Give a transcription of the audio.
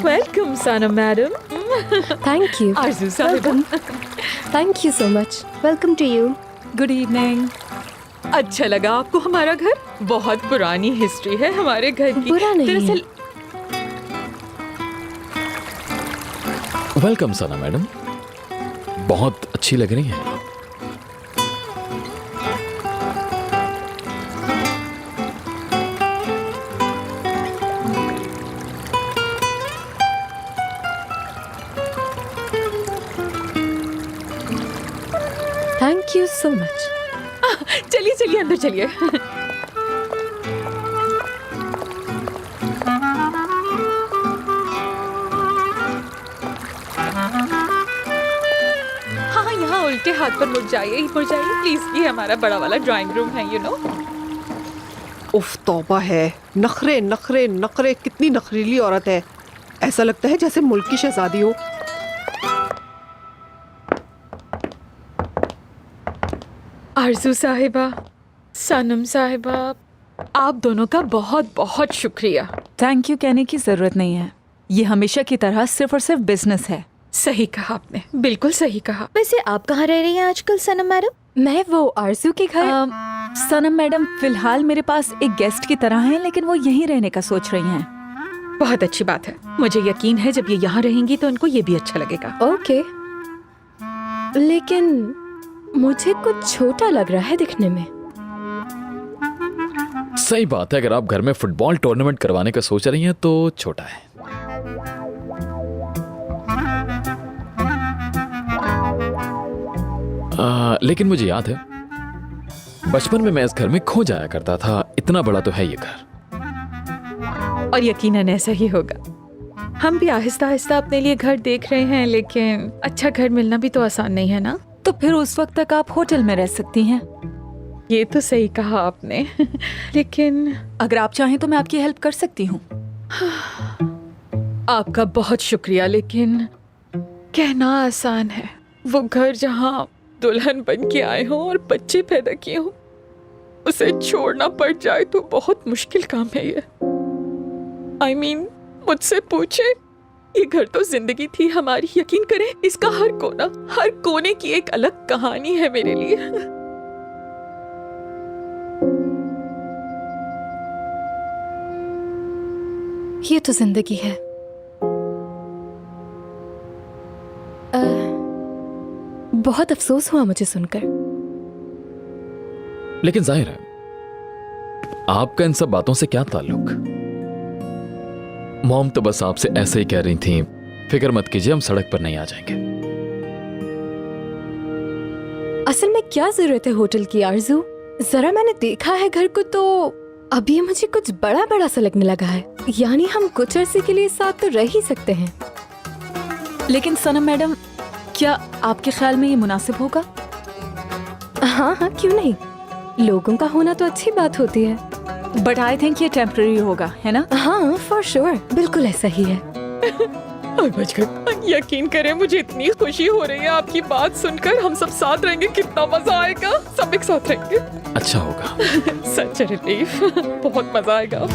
Welcome Sanam madam. Thank you. आरज़ू साहिबा। Thank you so much. Welcome to you. Good evening. अच्छा लगा आपको हमारा घर? बहुत पुरानी हिस्ट्री है हमारे घर की। बुरा नहीं है। दरअसल वेलकम सना मैडम, बहुत अच्छी लग रही हैं। Thank you so much. चलिए चलिए अंदर चलिए। हाँ यहाँ उल्टे हाथ पर मुड़ जाइए प्लीज। ये हमारा बड़ा वाला ड्राइंग रूम है, यू नो। उफ तौबा है, नखरे नखरे नखरे, कितनी नखरीली औरत है। ऐसा लगता है जैसे मुल्क की शहजादी हो। आरज़ू साहिबा, सनम साहिबा, आप दोनों का बहुत बहुत शुक्रिया। थैंक यू कहने की जरूरत नहीं है, ये हमेशा की तरह सिर्फ और सिर्फ बिजनेस है। सही कहा आपने, बिल्कुल सही कहा। वैसे आप कहाँ रह रही हैं आजकल सनम मैडम? मैं वो आरज़ू के घर। सनम मैडम फिलहाल मेरे पास एक गेस्ट की तरह हैं, लेकिन वो यहीं रहने का सोच रही हैं। बहुत अच्छी बात है। मुझे यकीन है जब ये यहाँ रहेंगी तो उनको ये भी अच्छा लगेगा। ओके, लेकिन मुझे कुछ छोटा लग रहा है दिखने में। सही बात है, अगर आप घर में फुटबॉल टूर्नामेंट करवाने का सोच रही हैं तो छोटा है। लेकिन मुझे याद है बचपन में मैं इस घर में खो जाया करता था। इतना बड़ा तो है ये घर। और यकीनन ऐसा ही होगा। हम भी आहिस्ता आहिस्ता अपने लिए घर देख रहे हैं, लेकिन अच्छा घर मिलना भी तो आसान नहीं है ना। तो फिर उस वक्त तक आप होटल में रह सकती हैं। ये तो सही कहा आपने। लेकिन अगर आप चाहें तो मैं आपकी हेल्प कर सकती हूँ। आपका बहुत शुक्रिया, लेकिन कहना आसान है। वो घर जहाँ दुल्हन बन के आए हों और बच्चे पैदा किए हों, उसे छोड़ना पड़ जाए तो बहुत मुश्किल काम है ये। I mean, मुझसे पूछे, ये घर तो जिंदगी थी हमारी। यकीन करें, इसका हर कोना, हर कोने की एक अलग कहानी है मेरे लिए। ये तो जिंदगी है। बहुत अफसोस हुआ मुझे सुनकर। लेकिन जाहिर है आपका इन सब बातों से क्या ताल्लुक। मॉम तो बस आपसे ऐसे ही कह रही थी, फिक्र मत कीजिए, हम सड़क पर नहीं आ जाएंगे। असल में क्या जरूरत है होटल की आरज़ू? जरा मैंने देखा है घर को तो अब ये मुझे कुछ बड़ा बड़ा सा लगने लगा है। यानी हम कुछ अरसे के लिए साथ तो रह ही सकते हैं। लेकिन सनम मैडम, क्या आपके ख्याल में ये मुनासिब होगा? हाँ हाँ, क्यों नहीं। लोगों का होना तो अच्छी बात होती है। बट आई थिंक ये टेम्पररी होगा, है ना? हाँ फॉर श्योर, बिल्कुल ऐसा ही है। यकीन करें, मुझे इतनी खुशी हो रही है आपकी बात सुनकर। हम सब साथ रहेंगे, कितना मजा आएगा। सब एक साथ रहेंगे। अच्छा होगा। सच रिलीफ। बहुत मजा आएगा।